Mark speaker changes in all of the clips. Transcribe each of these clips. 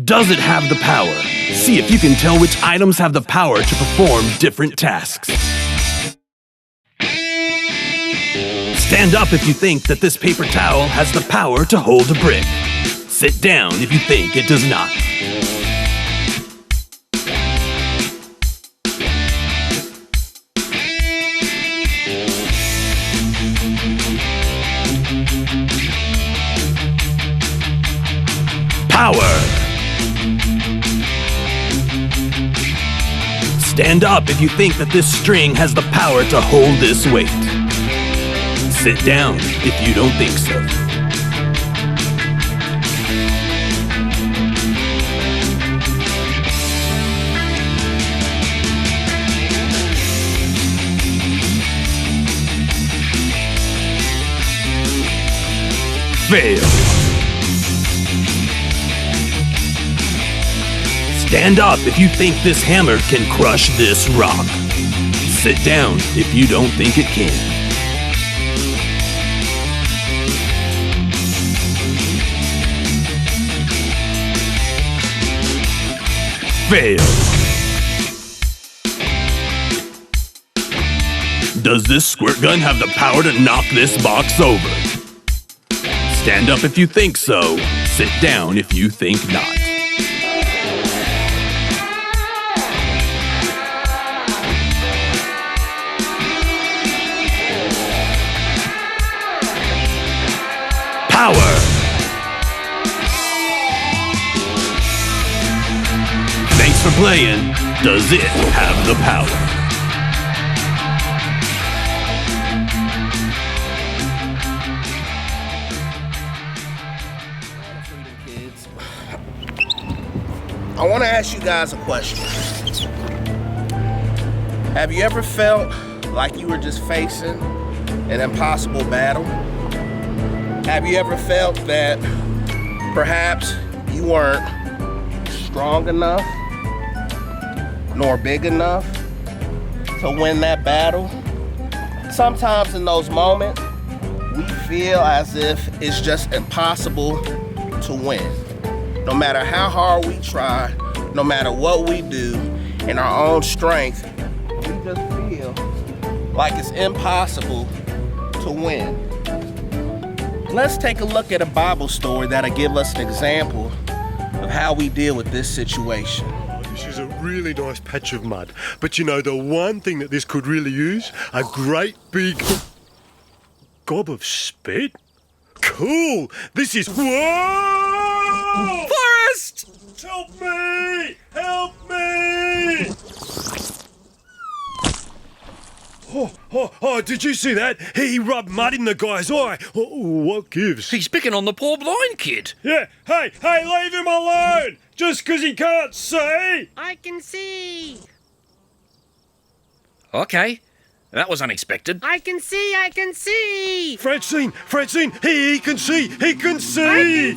Speaker 1: Does it have the power? See if you can tell which items have the power to perform different tasks. Stand up if you think that this paper towel has the power to hold a brick. Sit down if you think it does not. Power! Stand up if you think that this string has the power to hold this weight. Sit down if you don't think so. Fail. Stand up if you think this hammer can crush this rock. Sit down if you don't think it can. Fail. Does this squirt gun have the power to knock this box over? Stand up if you think so. Sit down if you think not. Power! Thanks for playing. Does it have the power?
Speaker 2: Freedom Kids. I want to ask you guys a question. Have you ever felt like you were just facing an impossible battle? Have you ever felt that perhaps you weren't strong enough nor big enough to win that battle? Sometimes in those moments, we feel as if it's just impossible to win. No matter how hard we try, no matter what we do in our own strength, we just feel like it's impossible to win. Let's take a look at a Bible story that'll give us an example of how we deal with this situation.
Speaker 3: This is a really nice patch of mud. But you know, the one thing that this could really use? A great big gob of spit? Cool! This is... Whoa!
Speaker 4: Forrest!
Speaker 3: Help me! Help me! Oh, did you see that? He rubbed mud in the guy's eye. Oh, what gives?
Speaker 4: He's picking on the poor blind kid.
Speaker 3: Yeah, hey, leave him alone! Just 'cause he can't see!
Speaker 5: I can see.
Speaker 4: Okay, that was unexpected.
Speaker 5: I can see. I can see.
Speaker 3: Francine, he can see!
Speaker 5: I can see.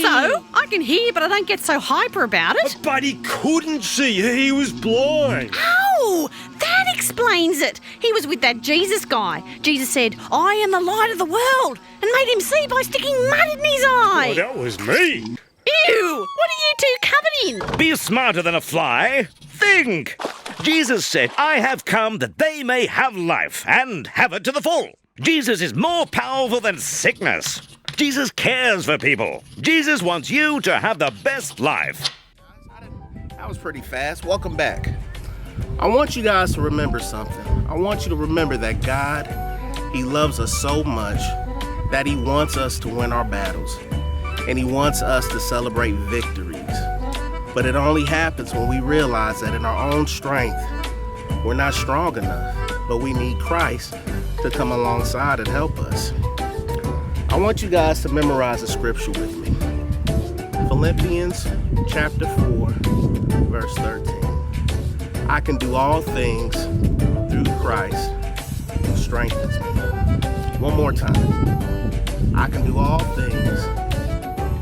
Speaker 6: So, I can hear, but I don't get so hyper about it.
Speaker 3: But he couldn't see, he was blind.
Speaker 6: Oh, that explains it. He was with that Jesus guy. Jesus said, I am the light of the world, and made him see by sticking mud in his eye.
Speaker 3: Oh, that was me.
Speaker 6: Ew, what are you two covered in?
Speaker 7: Be smarter than a fly. Think. Jesus said, I have come that they may have life and have it to the full. Jesus is more powerful than sickness. Jesus cares for people. Jesus wants you to have the best life.
Speaker 2: That was pretty fast. Welcome back. I want you guys to remember something. I want you to remember that God, He loves us so much that He wants us to win our battles. And He wants us to celebrate victories. But it only happens when we realize that in our own strength, we're not strong enough, but we need Christ to come alongside and help us. I want you guys to memorize the scripture with me. Philippians chapter 4, verse 13. I can do all things through Christ who strengthens me. One more time. I can do all things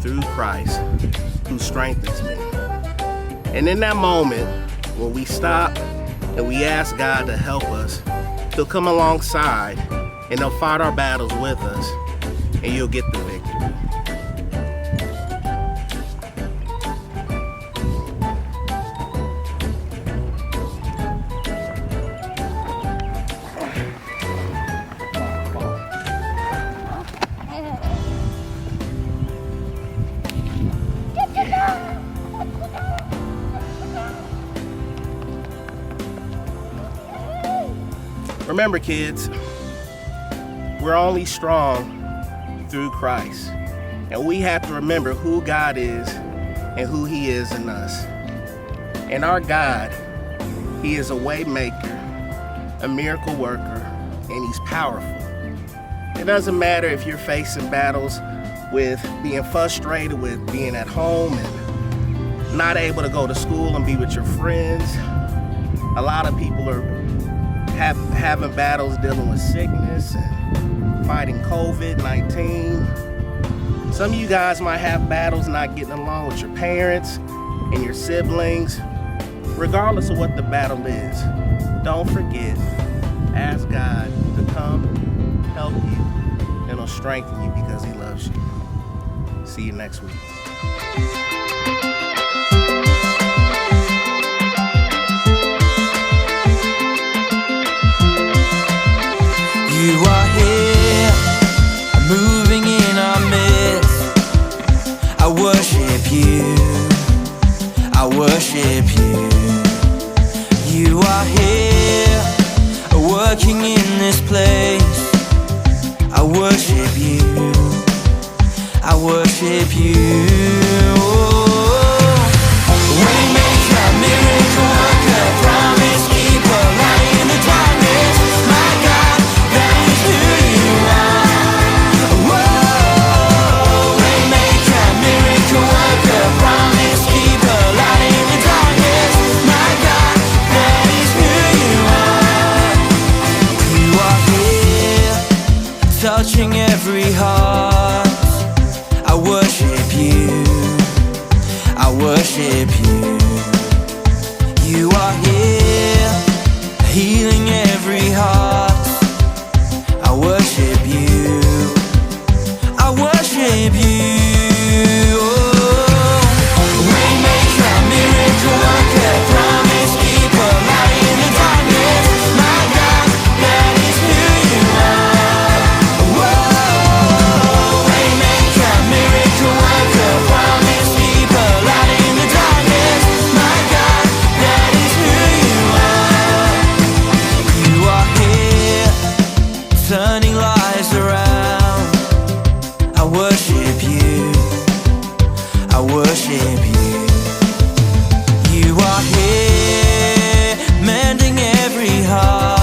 Speaker 2: through Christ who strengthens me. And in that moment, when we stop and we ask God to help us, He'll come alongside and He'll fight our battles with us, and you'll get the victory. Remember, kids, we're only strong through Christ. And we have to remember who God is and who He is in us. And our God, He is a way maker, a miracle worker, and He's powerful. It doesn't matter if you're facing battles with being frustrated with being at home and not able to go to school and be with your friends. A lot of people are having battles dealing with sickness and fighting COVID-19. Some of you guys might have battles not getting along with your parents and your siblings. Regardless of what the battle is, don't forget, ask God to come, help you, and He'll strengthen you because He loves you. See you next week.
Speaker 8: You are here, moving in our midst. I worship you, I worship you. You are here, working in this place. I worship you, I worship you. Waymaker, miracle worker, promise keeper, light in the darkness. My God, that is who you are. Whoa, waymaker, miracle worker, promise keeper, light in the darkness. My God, that is who you are. You are here, touching every heart. I worship you, I worship you. You are here, healing every heart. I worship you, I worship you. Waymaker, miracle worker, promise keeper, light in the darkness. My God, that is who you are. Whoa, waymaker, miracle worker, promise keeper, light in the darkness. My God, that is who you are. You are here, turning lives around. I worship you, I worship you. You are here, mending every heart.